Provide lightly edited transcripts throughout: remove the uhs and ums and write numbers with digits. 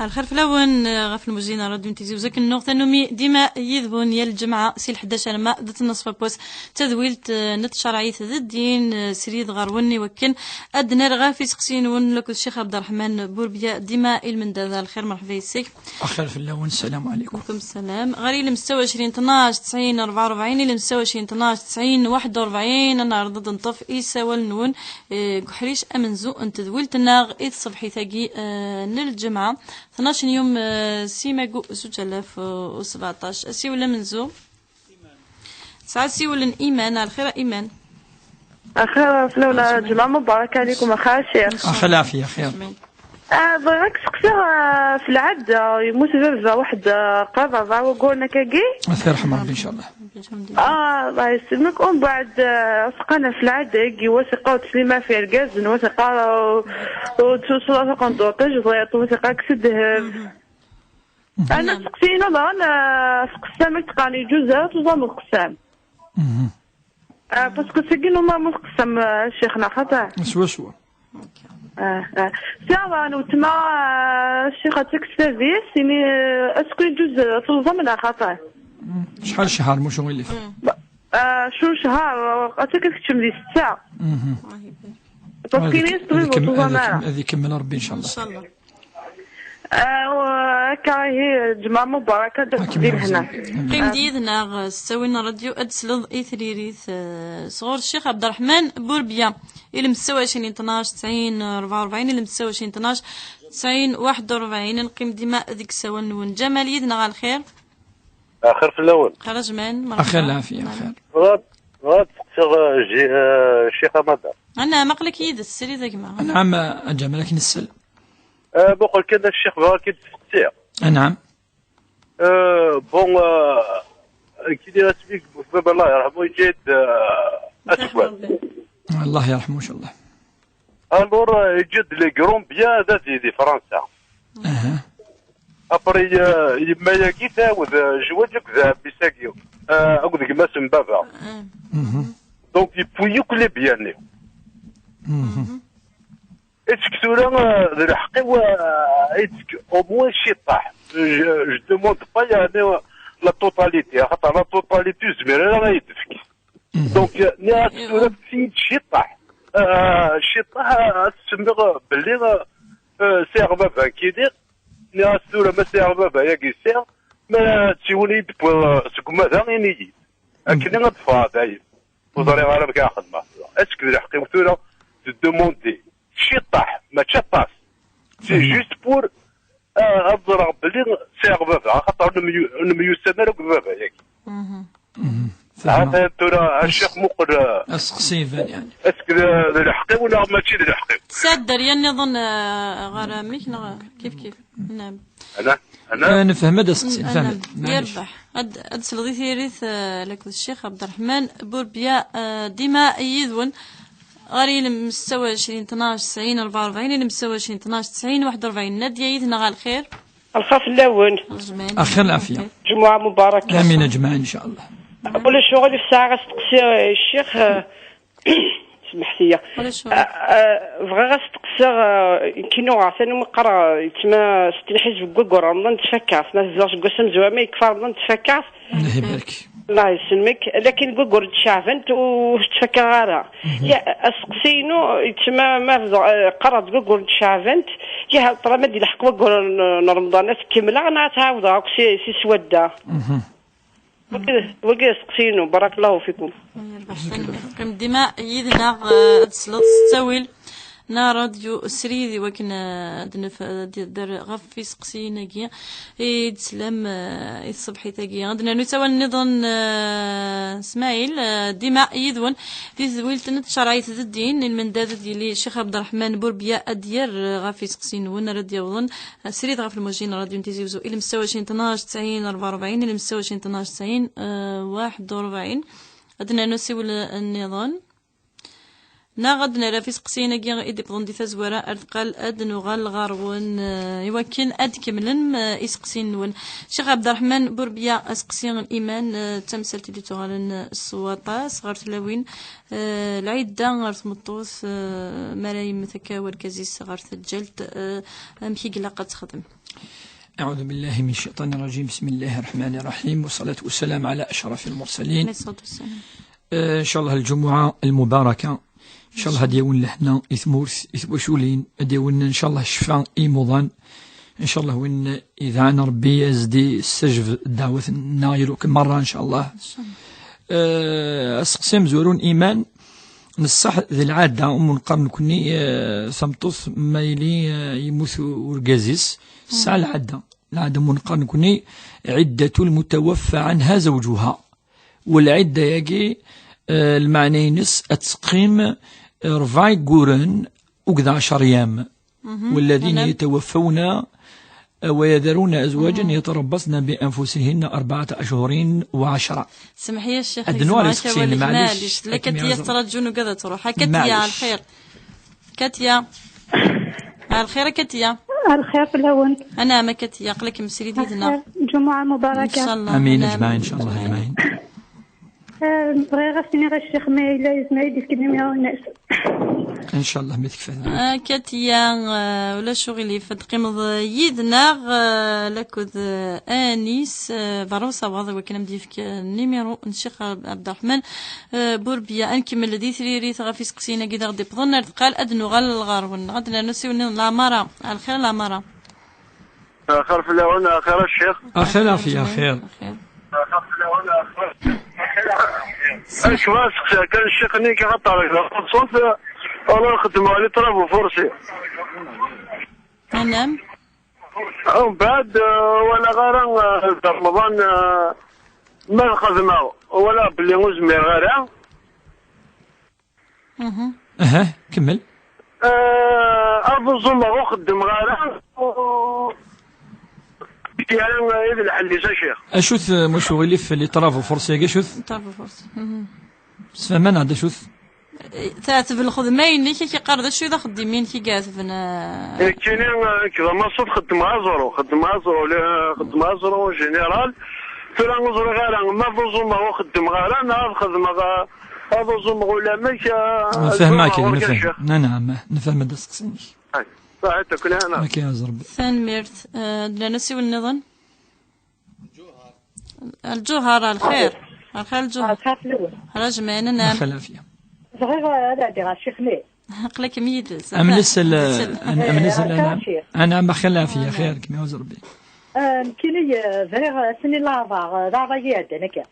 الخير فلاون غف المجينا راديو نتيزي وزاك النقطة نومي ديما يذبون يا الجمعة سي 11 ما ذات النصف بوس تذويلت نت شرعية ذا الدين سريد غروني وكن أدنى رغا في سقسين ون لك الشيخ عبد الرحمن بوربيا ديما المندذا الخير مرحبا يسيك أخير فلاون السلام عليكم. وعليكم السلام غير المستوى 20 12 90 44 المستوى 20 12 90 41 أنا رضد نطف إيسا والنون قحريش أمنزو أنت ذويلت الناغ إذ صبحي ثاقي للجمعة 12 يوم سيماغو 2017 أسي ولا منزو ساعات سي ولا إيمان الخير إيمان أخير فلولا جمعة مباركة عليكم أخا الشيخ. أخي العافية خير. بغيك سقسي في العد يموت بابا واحد قرر وقولنا كاكي الله يرحم ربي إن شاء الله. الله يسلمك. ومن بعد سقنا في العد وثقة وتسليمة في الجاز وثقة وتوصل قندوطج وثقة كسده. أنا سقسينا أنا سقسامك تقاني جوزات وظام القسام. باسكو سكينو ما مقسم شيخنا خطا سوا سيارة أنا وتما الشيخة تكسافيس يعني اسكو يجوز تنظم خطا شحال شهر مش هو اللي شو شهر أتاكد كتشم دي 6 ساعة باسكو يستوي تنظم هذه كمل ربي إن شاء الله. إن شاء الله. كاهي جمعة مباركة دير هنا قيم ديدنا سوينا راديو أدسلض إثريريث صغور الشيخ عبد الرحمن بوربيا اللي مستوى 20 12 90 44 اللي مستوى 20 12 90 41 نقيم ديما ذيك سوا نون جمال يدنا على الخير. آخر في الأول خرج من أخير العافية أخير. غاد الشيخ مدار أنا مقلك يد السري ذاك ما نعم جمال لكن السل بقول كذا الشيخ باكي تفتير. نعم. بون كي داير تبيك بابا الله يرحمه يجد أسود. الله يرحمه إن شاء الله. الور يجد لي كروم بيان ذاتي دي فرنسا. أبري يما ياكي تاود جواجك ذا بيساكيو أقول لك ما سم بابا. دونك يبويو كل بياني. Est-ce que tu as الحق au moins شطاح je demande pas يعني la totalité خاطر la totalité زمير انا غيدفك دونك ناس تقول في شطاح شطاح تسمى باللي سير بابا كيدير ناس تقول ما سير بابا ياكي سير ما تسولي سكما ذا غيني اكن غتفا داير وزاري غير بكا خدمه اسك الحق وثوره تدوموندي شطاح ما تشطاش سي جوست بور أضرب بلي سيغ بابا خاطر نميوسنا لك بابا ياك هذا ترى الشيخ مقر السقسيفان يعني اسك الحقي ولا ماشي الحقي تسدر يعني نظن غراميك كيف نعم انا نفهم هذا السقسي نفهم يربح اد سلغي ثيريث لك الشيخ عبد الرحمن بوربيا ديما يذون غاري المستوى 20 12 90 44 المستوى 20 12 90 41 نادية يدنا غال الخير. الخاف اللون. أخير العافية. جمعة مباركة. آمين أجمعين إن شاء الله. أقول الشغل في الساعة غتقصي الشيخ سمحتي لي. بغا غتقصي يمكن عشان مقرا يتما ستلحج بكوكور رمضان تفكاس ما تزوج قسم زوامي يكفر رمضان تفكاس. الله يبارك. الله يسلمك لكن كوكور تشافنت وتفكا غارة يا اسقسينو يتما ما قرات كوكور تشافنت يا طرا ما دير الحق كوكور رمضان كامله انا تعاود سي سوده وكذا اسقسينو بارك الله فيكم. قيم دماء يدنا تسلط تستويل نا راديو سريدي وكنا در غفي سقسينا كيا يتسلم الصبحي تاكي عندنا نتوى النظام اسماعيل دماء يدون في ذويلت نتشرعي الدين المنداد ديالي الشيخ عبد الرحمن بوربيا ادير غفي سقسين ونا راديو وظن سريد غف الموجين راديو نتيزي وزو الى مستوى 12 90 44 الى مستوى 12 90 41 عندنا نسوي النظام غد نرى في سقسينا كي إدي بضون دي تزورا أرتقال أد نغال غارون يوكن أد كملن إسقسين نون شيخ عبد الرحمن بوربيا أسقسين الإيمان تمثلت دي تغالن السواطة صغار تلاوين العيدة غار تمطوث مرايم تكاور كزيس غار تجلت مكي قلاقة تخدم. أعوذ بالله من الشيطان الرجيم. بسم الله الرحمن الرحيم، والصلاة والسلام على أشرف المرسلين. إن شاء الله الجمعة المباركة إن شاء الله ديون لحنا إثمورث إثبوشولين ديون إن شاء الله الشفاء إيموضان إن شاء الله وإن إذا عن ربي يزدي السجف دعوة نايرو مرة إن شاء الله. أسقسم زورون إيمان نصح ذي العادة أم القرن كني ثمطوث مايلي يموت ورقازيس الساعة العادة من القرن كني عدة المتوفى عنها زوجها، والعدة يجي المعنى نس أتقيم رفع قورن وكذا 10 أيام، والذين يتوفون ويذرون أزواجا يتربصن بأنفسهن 4 أشهر و10. سمحي يا الشيخ الدنوار سقسين معليش لكن يسترجون وكذا تروح كتيا على الخير. كتيا على الخير. كتيا الخير في الهون. أنا ما كتيا قلك مسيري ديدنا جمعة مباركة إن شاء الله. أمين أجمعين إن شاء الله أجمعين. بغي غسني غير الشيخ ما إلا يزنا يدي كلمة الناس إن شاء الله متكفى. كاتيا ولا شغلي فتقيم يدنا لكذ آنيس باروسا بعض وكنا مدي فيك نيميرو الشيخ عبد الرحمن بوربيا أنكمل الذي ثريري ثغافي سقسينا كذا غدي بظن قال أدنو غال الغارون غدنا نسيو العمارة على الخير. العمارة خير في الهون. خير الشيخ. خير في خير. اش واسق كان الشيخ نيكي غطى صوت والله خدم على طرف وفرسي. نعم. ومن بعد وانا غير رمضان ما نخدم ولا باللي نزمي غير. كمل. أظن ما خدم غير يعني إذا الحل يا شيخ. أشوث مشغولي في اللي طرف وفرسي أشوث. طرف وفرسي. سفمان هذا شوث. تعرف الخدمين كي قارد شو إذا خدمين كي قاثفنا. كاين كذا ما صوت خدم عزرو جنرال فلا نزر غير ما ظن ما خدم غير أنا خدم غير هذا ظن ولا مش. فهمك نفهم. نعم نفهم هذا السقسين. صحيح كل أنا. ما كيعزرب. ثان ميرت دنا نسيو النظام. الجوهر الخير. الخير الجوهر. على جمعنا نعم. خلافية. صغير هذا دير الشيخ ليه. قلك ميدلس. أنا ما خلافية خير كم يعزر بي. كيني زغير سني لافا دارا يد نكا.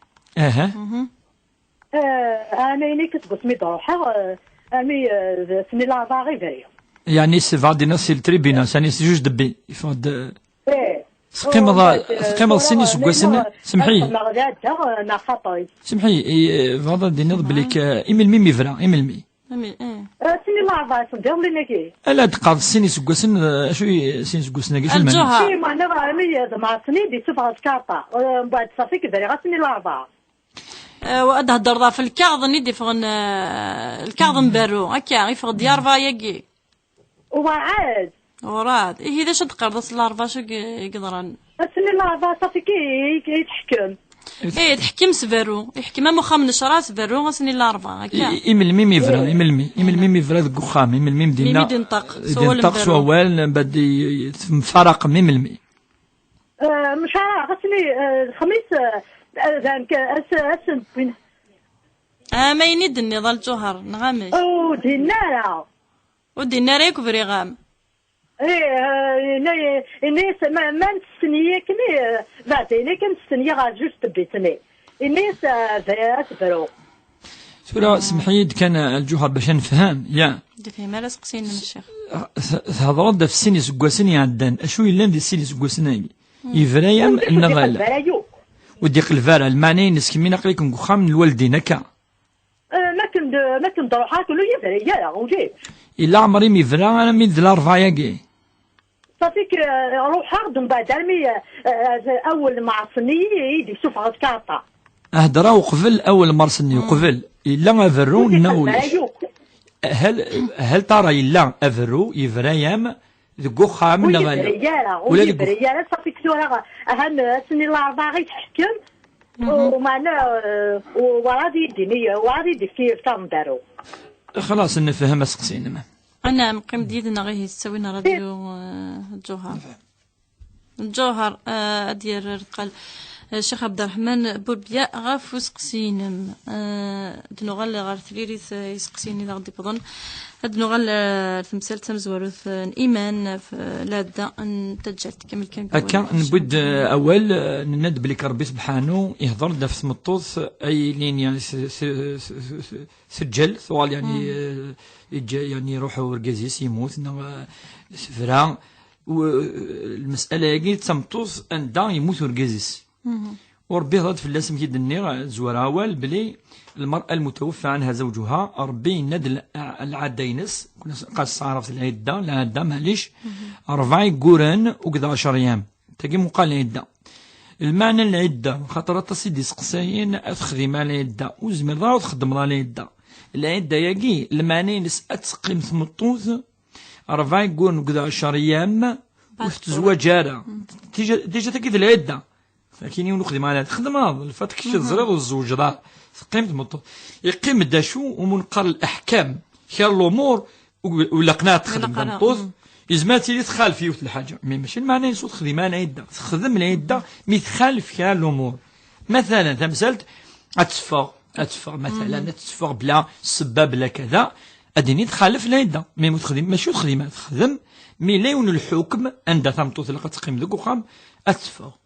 أنا ينيك تقسمي دروحة أمي سني لافا غير. يعني سفادي نص التريبينا ساني جوج دبي يفاد. سقيمة سني سقوسن سمحي فاضل دي نض بليك إيميل ميمي فرا إيميل مي سني لافا صدق لي نكي ألا تقاض سني سقوسن شو سني سقوسن نكي شو المعنى؟ الجوهر. ما نبغى أمي مع سني دي سبعة كارطة بعد صافي كذا غا سني لافا. وأده درضا في الكاغض ندي فغن الكاغض مبرو هكا يفغ ديار فايقي. وعاد. وراد إيه إذا شد قرض الأربعة شو يقدران. سني لافا صافي كي يتحكم. إيه تحكم سبرو يحكم ما مخام نشرات سبرو غسني الأربعة هكا. إيميل ميمي فرا إيميل ميمي فرا ذك خام إيميل ميم دينا. ميمي دنطق. دنطق سوال بدي فرق ميميل مي. مش عارف غسني الخميس ذاك أسن بين. ما ينيد النضال الجوهر نغامش. دينارا. ودينارا يكبر يغام. الناس ما نستنيه كني بعدين كان نستنيه غير جوج تبيتني الناس فيها سورة سمحيد كان الجوهر باش نفهم يا دفهم على سقسين من الشيخ هذا رد في السن سكواسن يعدان اشو الا ندير السن سكواسن يفرايم النغال وديق الفارا المعني نسكمين قليكم خام الوالدين هكا ما كندروحات ولا يفريا وجيب الا عمري ميفرا انا من ذا الاربعه ياكي صافيك روح هاخد من بعد علمي اول مع صني يدي سوف غاد كارطه اهدرا وقبل اول مرسني وقبل الا ما فرو ناوي هل ترى إلا أفرو يفريام ذكو خام ولا ولا يبريا صافي كثورة أهم سني الأربعة غيتحكم ومعنا وغادي يديني وغادي يدي في دارو خلاص نفهم سقسينا ما أنا مقيم ديدنا غير يستوينا راديو الجوهر ديال قال الشيخ عبد الرحمن بوبيا غاف وسقسينم دنوغال غار ثريريث يسقسيني لا غدي بظن دنوغال تمثال تمزوروث الايمان لادا ان تجات كامل كان هكا نبد اول ند بلي ربي سبحانه يهضر داف مطوث اي لين يعني سجل ثوال يعني يعني يروحوا ورقازيس يموت سفرا والمساله يجي تمطوث ان دا يموت ورقازيس وربي هضر في اللاسم كيد النير زوار اول بلي المرأة المتوفى عنها زوجها ربي ند العدينس قاس عرفت العدة معليش 4 قرن وكذا 10 ايام تاقي مقال العدة المعنى العدة خاطر تصيدي سقساين تخدم على العدة وزمر وتخدم على العدة العدة ياقي المعنى نس اتقيم ثمطوث 4 قرن وكذا 10 ايام وتزوج جارة ديجا تاكيد العدة لكن يونو خدم على خدم هذا الفتك شي الزرير والزوج راه قيمة مطلوب يقيم داشو ومنقر الأحكام خير الأمور ولا قناعة تخدم بالطوث يزماتي اللي تخالف يوث الحاجة ماشي المعنى يسوط خدمة العدة تخدم العدة مي تخالف خير الأمور مثلا تمثلت أتفق مثلا أتفق بلا سباب بلا كذا أديني تخالف العدة مي متخدم ماشي تخدم تخدم مي لا يون الحكم عندها تمطوث اللي تقيم ذوك وخام أتفق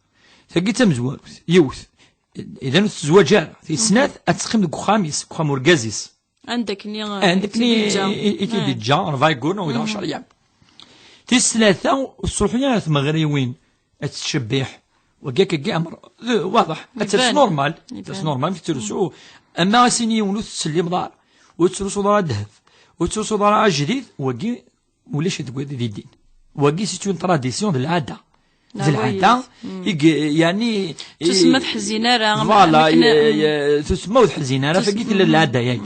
ثقي تمزوار يوث إذا الزواج في سنات أتسقم دك خامس خام ورقازيس عندك إكيد جا 4 قرن ولا 10 أيام الثلاثة الصلحيات مغريوين أتشبح وكاك كاع أمر واضح أتس نورمال في ترسو أما سيني ونوث تسلي مضار وترسو ضرا الذهب وترسو ضرا جديد وكي ولاش تقول ذي الدين وكي سيتون تراديسيون بالعادة في العادة يعني تسمى حزينة فوالا تسمى حزينة فقيت العادة ياك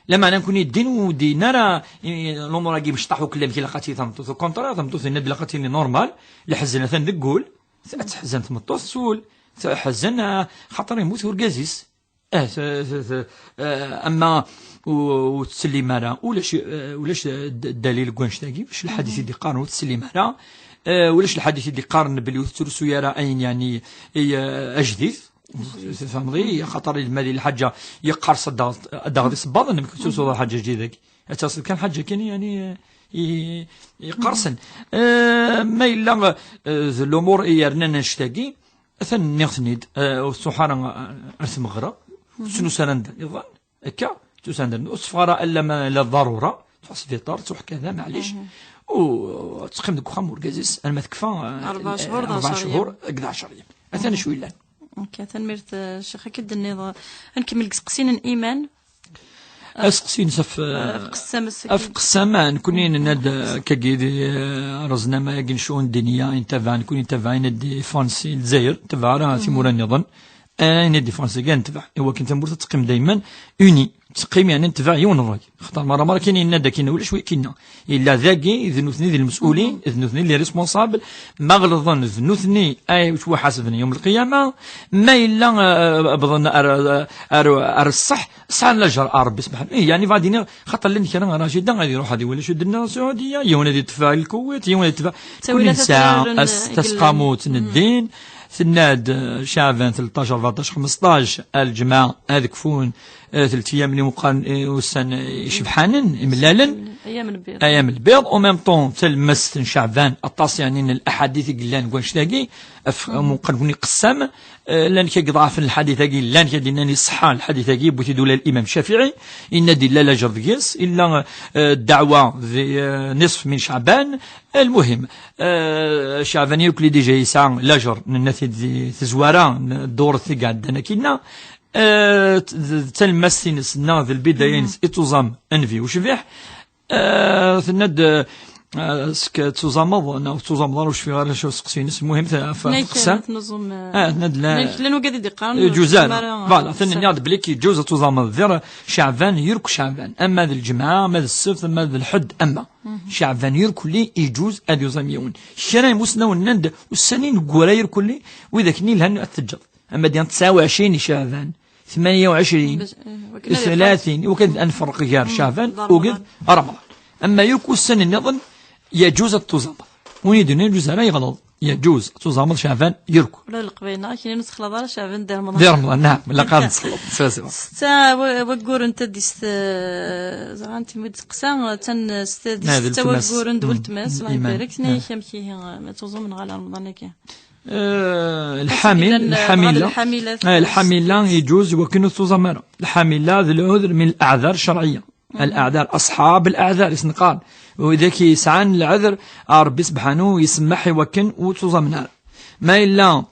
لما انا نكون الدين ودينا راه الامور راكي مشطحوا كلام كي لقاتي تمطوث كونطرا تمطوث الند لقاتي نورمال لحزنه تنقول تحزن تمطوث سول تحزن خاطر يموت ورقازيس اما وتسلي مرا ولاش الدليل كونش تاكي واش الحديث اللي قارن وتسلي مرا ولاش الحديث اللي قارن بلي ترسو يرى اين يعني اجديث فهمتي خاطر المالي الحاجه يقرص الدغدي صباط انا كنت توصل حاجه جديده اتصل كان حاجه كان يعني يقرصن ما الا الامور يرنا نشتاقي ثن نغتنيد والسحاره ارسم غرا شنو سرند يظن هكا تساند الصفاره الا ما لا ضروره تحس في طار تروح كذا معليش وتقيم ديك خام وركازيس انا ما تكفى 4 شهور 11 ايام اثنا شويه لا تنميرت الشيخ كد النظام نكمل قسقسين الايمان اسقسين سف قسامة نكونين ند كجيدي رزنا ما يجنشون الدنيا انتفع نكون انتفعين دي فرنسي الجزائر تبع راه تيمور النظام انا دي فرنسي كان تبع هو كنت نبورت تقيم دائما اوني تقيم يعني نتبع يون الراي خاطر مره كاينين نادا كاين ولا شويه كاين الا ذاكي ذنوثني ذي المسؤولين ذنوثني اللي ريسبونسابل ما غلظن ذنوثني اي واش حاسبني يوم القيامه ما الا بظن الصح صح الاجر ربي سبحانه يعني غادي خاطر اللي كان راجل دا غادي يروح هذه ولا شو درنا السعوديه يوم هذه تدفع الكويت يوم هذه تدفع كل ساعه تسقاموت الدين سناد شعبان 13 14 15 الجماعه هذيك فون 3 ايام اللي مقارن وسن شبحانن ملالن ايام البيض او ميم طون تلمس شعبان الطاس يعني الاحاديث قلان كواش تلاقي مقارن قسام لان كيضعف الحديث كي لان كديناني صحه الحديث كي بوتي دوله الامام الشافعي ان دلاله جرقيس الا الدعوه في نصف من شعبان المهم شعبان يوكلي ديجا يسعى لاجر الناس تزوارا الدور الثقه عندنا كينا تلمسين سنا ذي البدايين اتوزام انفي وشفيح ثند اسك تزامض أو تزامض واش في غير شو سقسينس المهم فقسان تنظم ندلا لانه قاعد يقارن جوزان فوالا ثاني نعد بليك يجوز تزامض ذر شعبان يرك شعبان اما ذا الجمعه اما ذا السبت اما ذا الحد اما شعبان يرك لي يجوز ادي زميون الشراي مسنا والنند والسنين قراير كلي واذا كني لهن التجر اما ديال 29 شعبان 28 30 وكذا انفرق غير شعبان وقد رمضان اما يركو السنه نظن يجوز التزامض ونيدنا يجوز لا يغلط يجوز تزامض شعبان يركو ولا القبيله كاين نسخ لا شعبان ديال رمضان ديال رمضان نعم لا قاد نسخلط ستا وكور انت ديست زعما انت متقسا تن ستا وكور ندول تماس الله يبارك ثني كي ما تزوم من غير رمضان كي الحاملة يجوز وكنو تزامر الحاملة ذي العذر من الأعذار الشرعية الأعذار أصحاب الأعذار يسنقال وإذا كي يسعان العذر ربي سبحانه يسمح يوكن وتزامنا ما إلا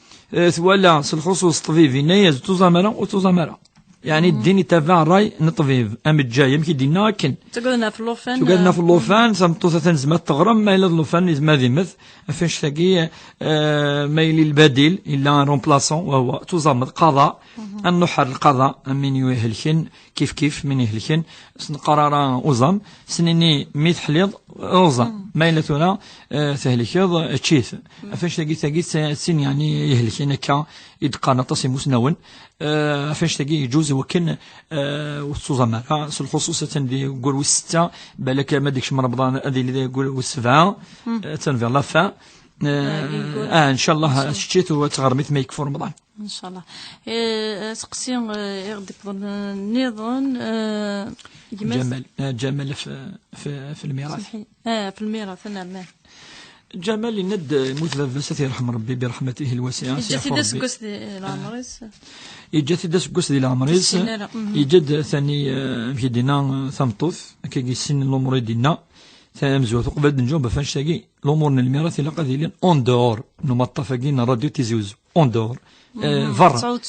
ثوالا الخصوص طبيبي نيز تزامنا وتزامنا يعني الدين يتابع راي نطبيب ام الجاي يمكن دينا كن تقولنا في اللوفان في اللوفان سمطوثة تنزم تغرم ما إلا اللوفان يزما ذي مث فاش تلاقي ما يلي البديل إلا رومبلاسون وهو تزامد قضاء النحر القضاء من يهلكن كيف من يهلكن قرار أوزام سنيني ميت حليض أوزام ما إلا تونا تهلكيض تشيث فاش تلاقي سن يعني يهلكن كا يدقى نطسي مسنون فاش تلاقي يجوز وكن وتزامر خصوصا دي يقول والستة بالك ما ديكش من رمضان هذه اللي يقول والسبعة تنفير لا فا ان شاء الله شتيت وتغرمت ما يكفر رمضان ان شاء الله سقسيون يغدك النظام جمال في الميراث في الميراث نعم جمال يند مثلث يرحم ربي برحمته الواسعة يجي داس قص دي العمريس يجي داس قص دي العمريس يجد ثاني في دينا ثمطوث كي السن الامور دينا ثامزو قبل نجاوب فاش تاقي الامور الميراث الا قاعدين اون دور نو متفقين راديو تيزوز اون دور فرا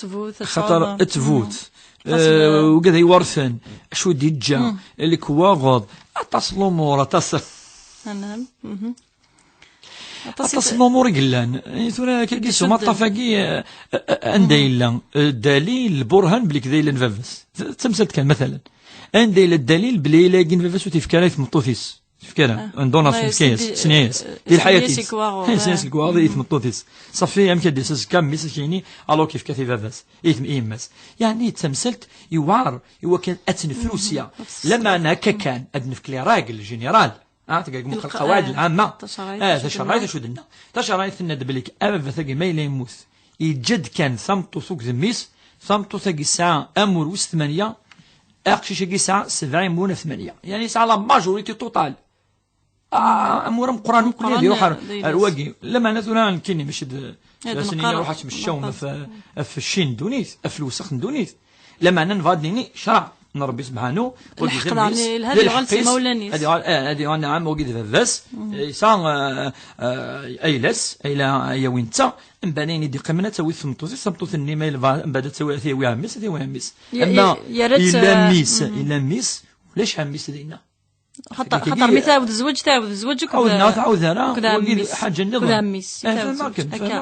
خاطر تفوت وكذا يورثن شو ديجا اللي كواغض اتصل الامور اتصل نعم اتصل الامور قلان ثورا كيسو متفقي عندي الا الدليل البرهان بلي كذا الا نفافس تمثلت كان مثلا عندي الا الدليل بلي الا نفافس وتفكرات مطوثيس تفكرها عندنا سكيس سنيس ديال حياتي سنيس الكواغ يتمطوثيس صافي يمكن ديس كام مسكيني الو كيف كتي فافاس ايماس يعني تمثلت يوار يوكل اتنفلوسيا لما انا كان ادنفك لي راجل جينيرال تلقى مخ القواعد العامه تشرعت شو دنا تشرعت ثنا دبليك ابا ثقي ما يموت يجد كان ثمطو سوق ذميس ثمطو ثقي الساعه امور وست 8 اقشي شي ساعه 70 مون 8 يعني ساعه لا ماجوريتي توتال امور قران كل يروح الواقي لما نزونا كيني مش سنين يروح تمشون في الشين دونيس في الوسخ دونيس لما نفادني شرع ربي سبحانه الحق يعني هذه غلطي مولاني هذه انا عام وقيد فاس يسان ايلس الى يوينتا من بعدين دي قمنا تسوي ثمطوث النيميل من بعد تسوي ثي وامس اما الى ميس ليش هميس دينا خاطر مي تعاود زوجك او تعاود انا وقيد حاجه نظام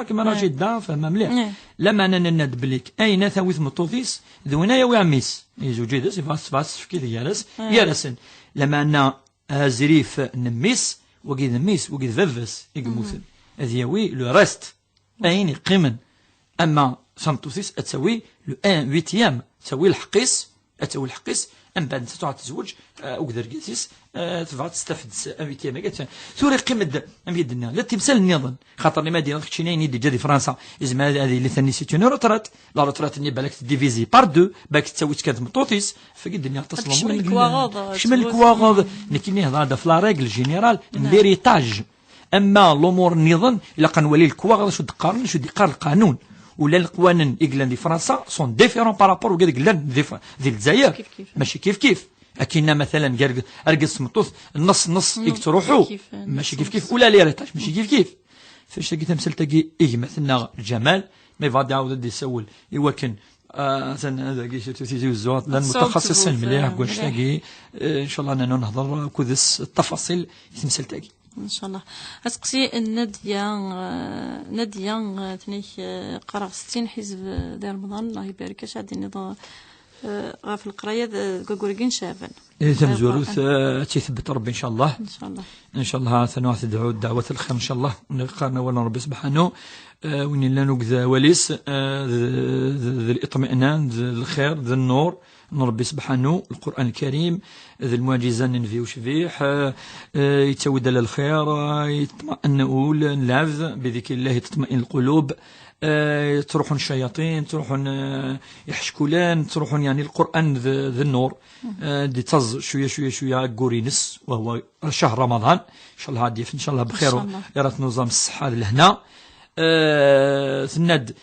فما راجي دا فما مليح لما انا ند بليك اين ثوي ثمطوثيس ذونا يا واميس يزوجي داس فاس في كذا يالسن لما انا زريف نميس وقيد نميس وقيد ففس يقموثن هذه يوي لو ريست اين قمن اما ثمطوثيس تسوي لو 1/8 تسوي الحقيس تسوي الحقيس ام بعد تعود تزوج وقدر قيسيس تبغى تستفد اميتي ما قالت ثوري قيمه ام يدنا لا تمثال النظام خاطر لي مدينه خشينين يدي جدي فرنسا زعما هذه اللي ثاني سيتون روترات لا روترات اللي بالك ديفيزي بار دو باك تسوي كانت مطوطيس فقد الدنيا تصل شمل الكواغوض نكيني هذا في لا ريغل جينيرال ليريتاج اما الامور النظام الا كنولي الكواغوض شو تقارن شو ديقار القانون ولا القوانين إقلان دي فرنسا سون ديفيرون بارابور وكذا إقلان دي الجزائر ماشي كيف أكينا مثلا أرقص مطوث النص يكتروحوا ماشي كيف ولا ليريتاج ماشي كيف فاش تلقي تمثل تلقي مثلنا الجمال ما يفاد يعاود يسول يوكن هذا كي تيجي الزوات لان متخصصين مليح واش تلاقي ان شاء الله اننا نهضر كودس التفاصيل تمثل تلاقي ان شاء الله. اسقسي ناديه تنيك قرا 60 حزب ديال رمضان، الله يبارك اش غادي نضا في القرايه كاكوركين شافن تمزورو تيثبت ربي ان شاء الله. ان شاء الله ان شاء الله ثنوا تدعو دعوه الخير ان شاء الله. نقارنا ولا ربي سبحانه وين لا نوكذا وليس ذي الاطمئنان ذي الخير ذي النور ربي سبحانه. القرآن الكريم ذي المعجزة ننفيوش فيح يتود للخير يطمئن أول نلعب بذكر الله تطمئن القلوب. تروحون الشياطين تروحون يحشكولان تروحون يعني القرآن ذي النور دي تز شوية شوية شوية كورينس وهو شهر رمضان إن شاء الله هادي إن شاء الله بخير يرات نظام الصحة لهنا ثند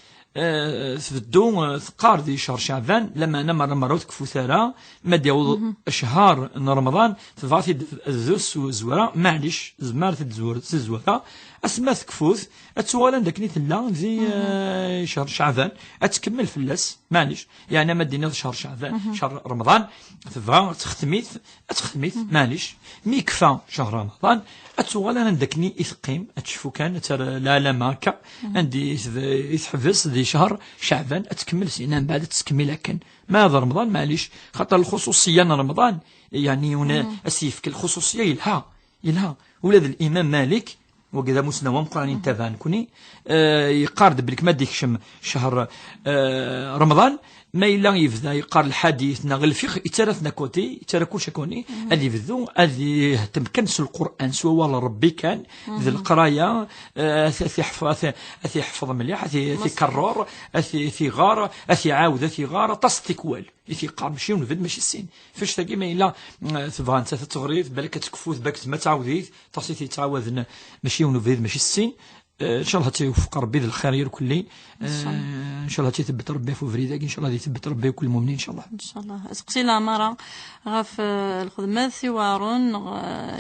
ثبدو ثقار دي شهر شعبان لما انا مرة تكفو ثرا ما ديال شهر رمضان تفاثي الزوس وزورا معليش زمار تزورا اسما تكفوث اتسوالا داك نيت لا زي شهر شعبان اتكمل فلاس معليش يعني ما دينا شهر شعبان شهر رمضان تبغى تختميث معليش مي كفى شهر رمضان اتسوالا داكني يثقيم اتشوفو كان لا ماكا عندي يتحبس دي شهر شعبان اتكمل سنان بعد تكمل كان ما هذا رمضان معليش خاطر الخصوصيه رمضان يعني هنا اسيفك الخصوصيه يلها ولاد الامام مالك وكذا مسنوم قراني تفان كوني يقارد بلك ما ديكشم شهر رمضان ما إلا يفدا يقار الحديث ناغ الفقه يترثنا كوتي يترى كل شكوني اللي يفذو اللي تمكنس القرآن سوا ربي كان ذي القراية أثي يحفظ مليح أثي كرر أثي غار أثي عاود أثي غار تصتكوال أثي قار ماشي ونفد ماشي السين فاش تلاقي ما إلا تبغى أنت تغريض بالك تكفوث باك ما تعاوديث تصيثي تعاود ماشي ونفد ماشي السين ان شاء الله تيوفق ربي ذي الخير كلي ان شاء الله تيثبت ربي في فريدك ان شاء الله يثبت ربي كل المؤمنين ان شاء الله. ان شاء الله اسقسي لا مره غاف الخدمه ثوارون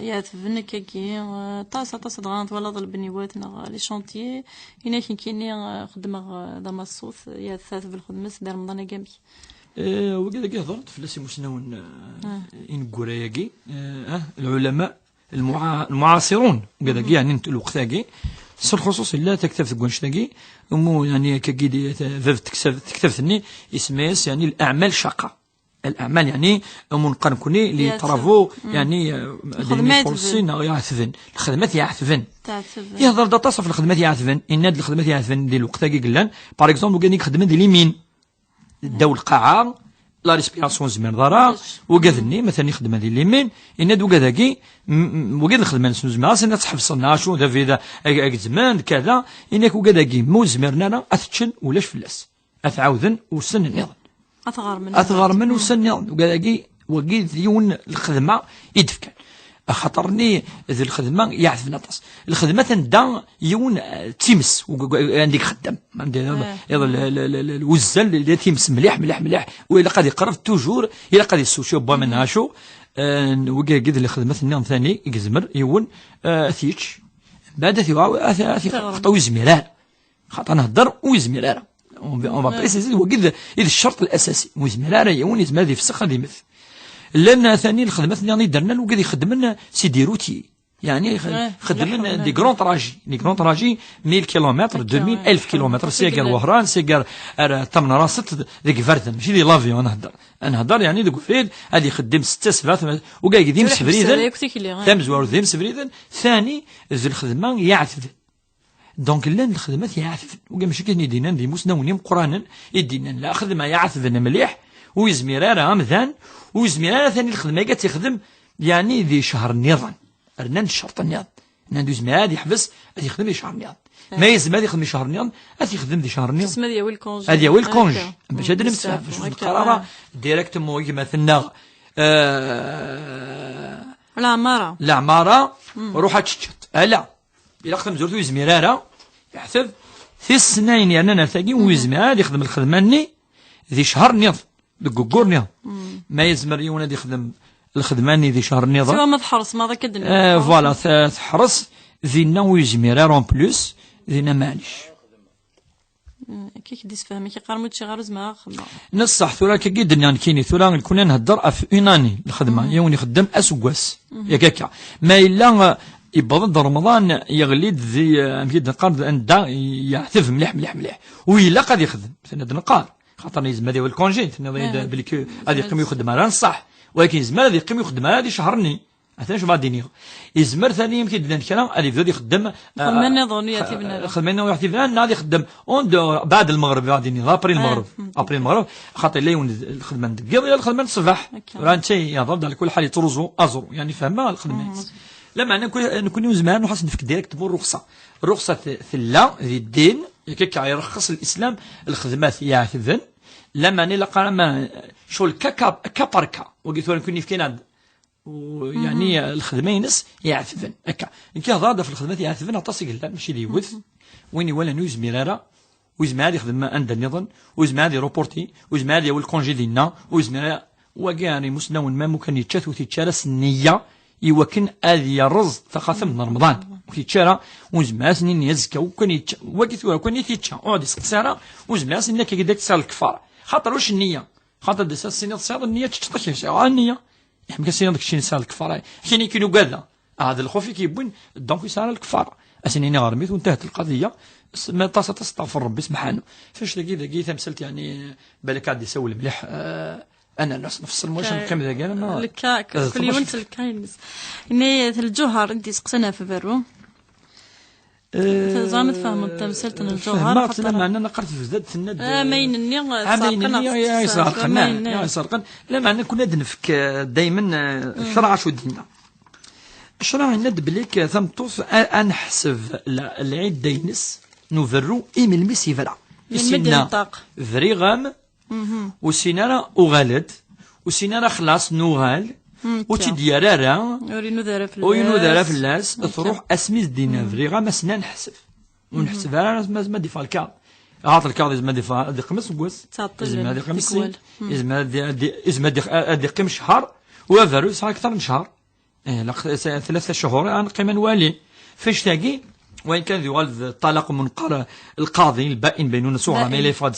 ياتفن كي طاس دغانت ولا ضل بنيوات لي شونتيي هنا كاينين خدمه ضم الصوت يا ثلاث بالخدمه دار رمضان كامل وكذا كيهضر فلاسي مسنون ان كوراياكي العلماء المعاصرون وكذا يعني انت الوقتاكي الخصوص لا تكتف كونشتاكي مو يعني كاكيدي تكتفني اسميس يعني الاعمال شاقه الاعمال يعني منقن كوني لي طرافو يعني الخدمات يعثفن الخدمات يعثفن يهضر دا تصف الخدمات يعثفن ان هاد الخدمات يعثفن ديال الوقتاكي قلان باغ اكزومبل كاني خدمه ديال اليمين داو القاعه لا ريسبيراسيون زمير ضرا وكذني مثلا يخدم هذه اليمين ان دو كذاكي وكذا الخدمه نسنو زمير سنا تحفصنا شو ذا في ذا زمان كذا انك وكذاكي مو زميرنا اتشن ولاش فلاس اتعاودن وسن النظام اثغر من وسن النظام وكذاكي وكيد يون الخدمه يدفك خاطرني ذي الخدمه يعرف نطس الخدمه تندا يون تيمس عندك خدام عندي الوزل اللي تيمس مليح وإلا قد يقرب توجور إلا قد يسوشيو با منها شو وكا اللي خدمه النظام ثاني يزمر يون ثيتش بعد ثي خطوي زميران خاطر نهضر ويزميران اون با بريسيزي وكذا اذا الشرط الاساسي وزميران يون يزمر في السخه دي مثل لان ثاني الخدمات اللي درنا وكذا يخدمنا سيدي روتي يعني خدمنا دي كرون تراجي 1000 كيلومتر 2000 1000 كيلومتر سيجر وهران سيجر ثمن راست ديك فردن ماشي دي لافيون نهضر يعني دوك فيل غادي يخدم 6 7 وكاع قديم سفريدن ثم زوار ذيم سفريدن ثاني ذي الخدمه يعرف دونك لان الخدمات يعرف وكاع ماشي كاين يدينا دي مسنونين قرانا يدينا لا خدمه يعرف مليح ويزميرها مثلا ويزميرها ثاني الخدمه قالت يخدم يعني ذي شهر النظام رنان الشرط النظام ندوز ما هذا يحبس غادي يخدم لي شهر النظام ما يلزم هذا يخدم شهر النظام غادي يخدم لي شهر النظام اسمها ديال الكونج هذه هو الكونج باش هذا نمسح باش القراره ديريكتومون مثلنا العماره روح تشتت لا الا خدم زرتو يزميرها يحسب في السنين يعني انا ثاني ويزمير يخدم الخدمه ني ذي شهر النظام دكوكور نظام ما يزمر يونا يخدم الخدماني ذي شهر النظام سوا ما تحرص ما ذاك الدنيا فوالا تحرص ذينا ويزمير اون بلوس ذينا معليش كيك ديس فهمي كي قارموت شي غارز ما خدمه نصح ثورا كي دنيا كيني ثورا كنا نهضر في اوناني الخدمه يوني خدم اسكواس ياك ما الا يبغض رمضان يغليد ذي أمكيد نقار أن دا يعتف مليح مليح مليح ويلا قد يخدم سند نقار خاطر يزم هذا الكونجي بلي هذا يقيم يخدم على صح ولكن يزم هذا يقيم يخدم هذه شهرني مثلا شو بعدين يزمر ثاني يمكن لنا الكلام هذا يبدا يخدم خدمنا ظنياتي بنا خدمنا ويعطي بنا هذا يخدم بعد المغرب بعدين ابري المغرب ابري المغرب خاطر لا الخدمه قبل الخدمه الصباح راه انت يضرب على كل حال يطرزوا ازرو يعني فهمها الخدمه لما نكون يوم زمان وخاص نفك ديريكت تبور الرخصه ثلا ذي الدين كيك يرخص الاسلام الخدمات يعتذن لما نلقى ما شغل كاباركا وقلت لهم كوني فكينا ويعني الخدمه ينس يعتذن هكا كي هضر في الخدمات يعتذن عطاسي قال لا ماشي دي وذ وين ولا نوز ميرارا وزما هذه خدمه عند النظام وزما هذه روبورتي وزما هذه والكونجي ديالنا وزما وكاني مسنون ما ممكن يتشات وتتشارس النيه يوكن هذه يرز ثقافه من رمضان وتتشارى وزما سنين يزكى وكان وقت وكان يتشا اودي سقساره وزما سنين كي تصير الكفاره خاطر واش النيه خاطر ديس السنين تصير النيه تشطش النيه يمكن سنين داك الشيء نسال الكفاره حين كاينو كذا هذا الخوف كيبون دونك يسال الكفاره اسنين غرميت وانتهت القضيه ما تستغفر ربي سبحانه فاش دقيقه تمثلت يعني بالك عاد يسول مليح انا نفس الموش نقيم ذاك انا الكاك كل يوم الكاينس اني الجوهر انت سقسنا في برو زعما تفهموا التمثيل الجوهر خاطر لما انا قرت في زاد الند ماينني يا سرقنا لما انا كنا نفك دائما الشرع شو دينا الشرع الند بليك ثم توص انحسب العيد دينس نوفرو ايميل ميسي فلا سينا فريغام وسينارا أغالد وسينارا خلاص نوغال وتديارارا وينو ذارا في اللاس تروح اسميز دينا فريغا ما سنا نحسب ونحسبها ما دي فالكا عاط الكارد زعما دي قمص بوس زعما دي قمص زعما دي قيم شهر وفارو صار اكثر من شهر ثلاثة شهور انا قيمه نوالي فاش تاقي وين كان يوالد الطلاق منقر القاضي البائن بينون صغرى ما لي فاد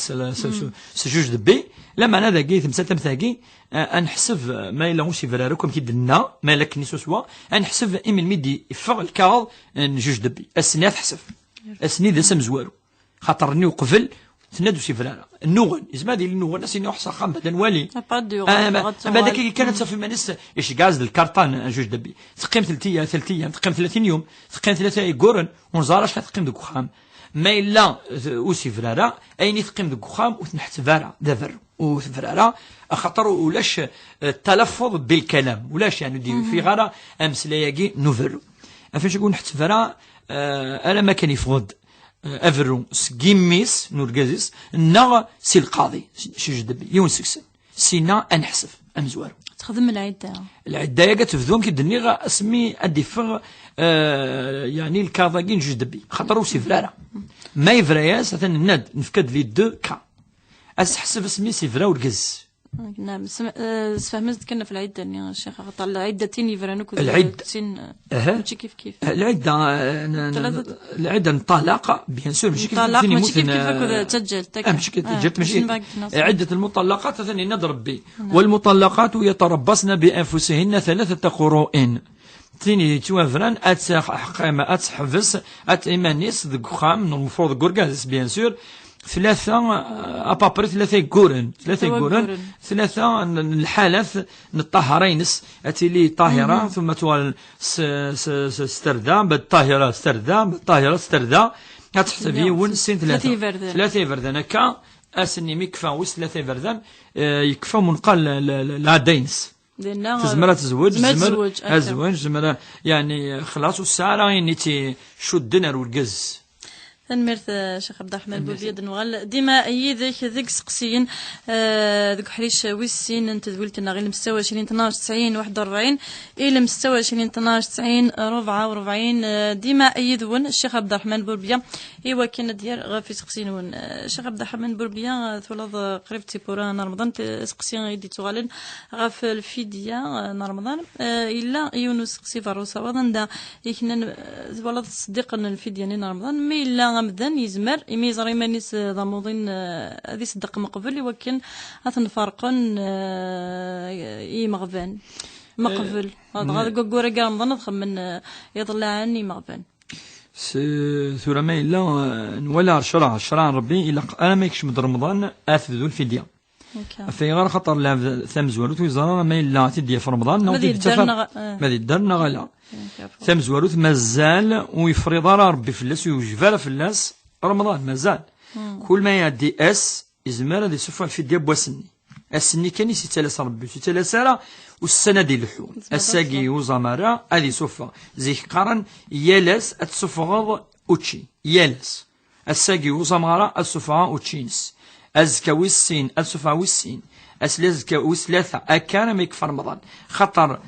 سجوج دبي لما انا ذاكي مساتم ثاقي انحسب ما الا شي فراركم كي دنا ما لكني سوا انحسب من ميدي فوق الكارد جوج دبي السنه تحسب السنه ذا سم زوارو خاطرني وقفل تنادو شي فراره النوغن اسمها ديال النوغن سيني حصا خام بدا نوالي بعد كي كانت في منس ايش غاز الكارطان جوج دبي تقيم 3 ايام تقيم 30 يوم تقيم 3 يقورن ونزارش تقيم دوك خام ما الا وسي فراره ايني تقيم دوك خام وتنحت فراره دافر وفراره خاطر ولاش التلفظ بالكلام ولاش يعني دي في غاره امس لاياكي نوفرو فاش نقول نحت فراره انا ما كان يفقد افرو سكيميس نورغازيس نا سي القاضي شي جدبي يون سكسن سينا انحسف امزوار تخدم العده يا كتفذوم كيدني غا اسمي ادي فغ يعني الكاضاكين جوج دبي خاطر سي فراره ما يفرياس مثلا الناد نفكد لي دو كا اسحسب اسمي سي فرا وركز نعم فهمت كنا في العده يا شيخ خاطر العده تيني فرانوك العده ماشي كيف العده نطلقه بيان سور ماشي كيف تسجل ماشي جات ماشي عده المطلقات ثاني نضرب بي والمطلقات يتربصن بانفسهن 3 قروء تيني توافران حقيمه اتحبس ايمانيس ذك خام المفروض كورغاز بيان سور 3 ابابري 3 يقورن 3 الحالات الطاهرينس اتيلي طاهره ثم توال استردام بالطاهره استردام بالطاهره استردام تحسبي ونسين 3 فردان هكا اسني ميكفا وس 3 فردان يكفى منقل العدينس تزمرة تزوج زمرة يعني خلاص والساعة يعني تي شو الدنر والقز تنمرت شيخ عبد الرحمن بوذي دنوغال ديما ايدك ذيك سقسيين ذوك حريش ويسين انت ذولتنا غير مستوى 20 12 90 41 الى مستوى 20 12 90 44 ديما ايدون الشيخ عبد الرحمن بوربيا ايوا كان ديال غافي سقسينون الشيخ عبد الرحمن بوربيا ثلاث قريب تيبورا رمضان سقسين يدي تغالن غاف الفيديا رمضان الا يونس سقسي فاروسا وضن يكنا ولا تصديق ان الفيديا رمضان مي الا غمدان يزمر يميزر يمانيس ضموضين هذه صدق مقبل ولكن هتنفرقن يمغفان مقبل هذا قورا كاع رمضان تخمن يطلع عني مغبن ثورة ما إلا ولا شرع ربي إلا أنا ما يكش من رمضان أثبتوا الفدية في غير خطر لا ثم زوالوت وزارة ما إلا تدي في رمضان ما دي درنا غلا ثم زوالوت مازال ويفرض ربي فلاس ويجبر فلاس رمضان مازال كل ما يدي إزمار هذه سفر الفدية بواسني السني كان يتلاسى ربي يتلاسى والسنة ديال اللحوم الساقي وزمارة هذه صفة زي قرن يالس الصفغض أوتشي يالس الساقي وزمارة الصفغة أوتشينس أزكاوي السين الصفغة السين أسلازكاوي ثلاثة أكان ما يكفر رمضان خطر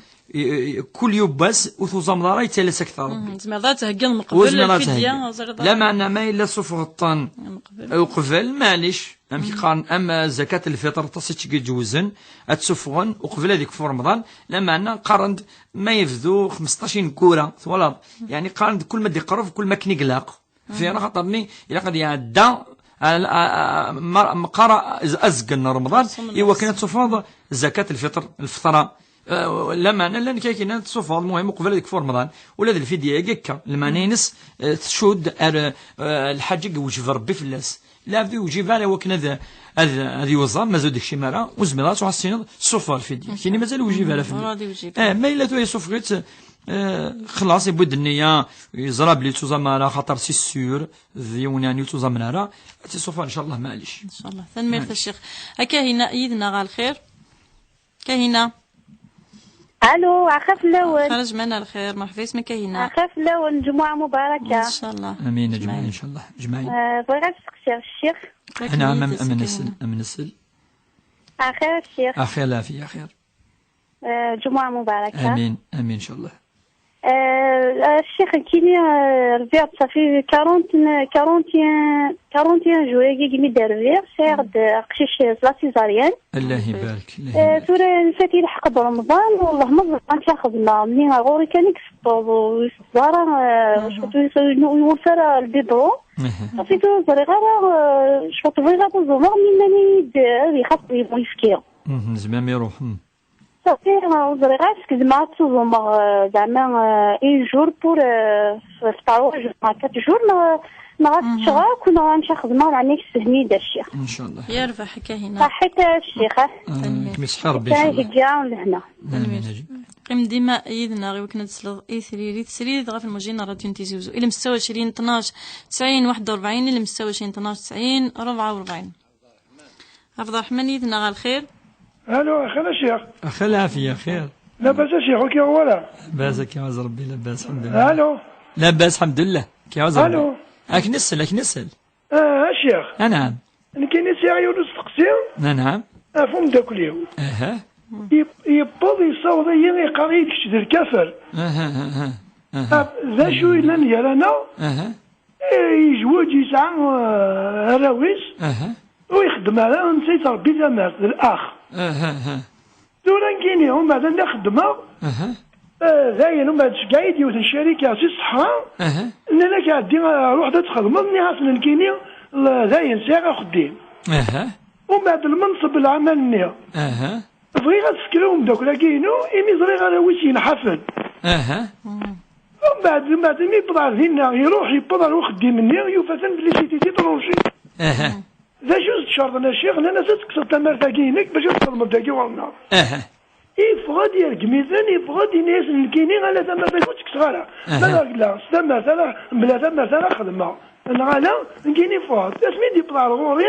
كل يوم بس وثوزمارة يتلاسى أكثر ربي زمارة تهجن مقبل الفدية لا معنى ما إلا صفغ الطن وقبل معليش أما زكاة الفطر تصيتش جوزن أتسفغن وقبل هذيك في رمضان لما أن قارند ما يفذو 15 كورة ولا يعني قارند كل ما دي قرف كل ما كني قلاق في راه خاطرني إلا قد يعدى قرا أزقن رمضان إوا كانت تفرض زكاة الفطرة لما أنا لان كاين تصفى المهم قبل هذيك في رمضان ولا ذي الفدية يكا لما نينس تشود الحاج وجب ربي في الناس لا في وجب على وكنا هذه وظام مازال داك الشيء مرة وزميلات وحسين صفى الفدية كاين مازال وجب على فدية ما إلا تو يصفقت خلاص يبود النية يزرى بلي توزامارا خاطر سي سور ذيون يعني توزامارا تصفى إن شاء الله معليش إن شاء الله ثنميرت الشيخ هكا هنا يدنا غا الخير كاهنا الو عخاف الاول خرج معنا الخير مرحبا اسمك هنا عخاف الاول جمعه مباركه ان شاء الله امين اجمعين ان شاء الله اجمعين بغيت نسقسي الشيخ انا امن نسل اخير الشيخ اخير لا في اخير جمعه مباركه امين امين ان شاء الله الشيخ كيني ربيع صافي 41 جوي كي مي ربيع سيرد قشيش لا سيزاريان الله يبارك سورة فاتي الحق برمضان والله ما ناخذنا منين غوري كان يكسطوب ويصدر يوفر البيضرو صافي توزري غير شفت بغيغا توزمر منني يخاف يفكيو زعما يروح صافي وزري غير سكزما توزمر زعما اي جور بور فطارو 4 جور ما غاتشغا كنا غنشاخذ ما راني كسهمي دا الشيخ ان شاء الله يربح كاهنا صحيت الشيخ كمسح ربي ان شاء الله كاع لهنا قيم ديما يدنا غير كنا تسلط اي ثريري غا في المجينا راديو نتيزوزو الى مستوى 20 12 90 41 الى مستوى 20 12 90 44 عبد الرحمن يدنا غا الخير الو اخي الشيخ اخي العافيه خير لا باس الشيخ كي هو ولا باسك يا عز ربي لاباس الحمد لله الو لاباس الحمد لله كي عز ربي الو اك نسل الشيخ نعم كاين ساعه يونس تقسيم نعم فهم داكليو يبوض يصوض يقرا يكشد الكفر ذا شو الا نيرانا يجوج يسعى راويس ويخدم على نسيت ربي ثمرت الاخ دورا كيني هم بعد نخدمها زين ومن بعد شقايد يوث الشركة سي صحة أنا كعدي روح تخدم مني عاصل كيني زين ساعة خديم ومن بعد المنصب العمل نيا بغي غتسكرهم دوك لا كينو إمي زري غير ويسين حفن ومن بعد مي بضع ذينا يروح يبضع وخديم مني يوفاتن بلي سيتي تيترونشي ذا جوز تشرط أنا الشيخ لأنا تكسر تمر تاكينك باش تخدم تاكي والنا يبغى ديال كميزان يبغى دي ناس الكيني على ثما باش صغيره لا ثما ثلا بلا ثما ثلا خدمه انا على كيني فاض اسمي دي بلا غوري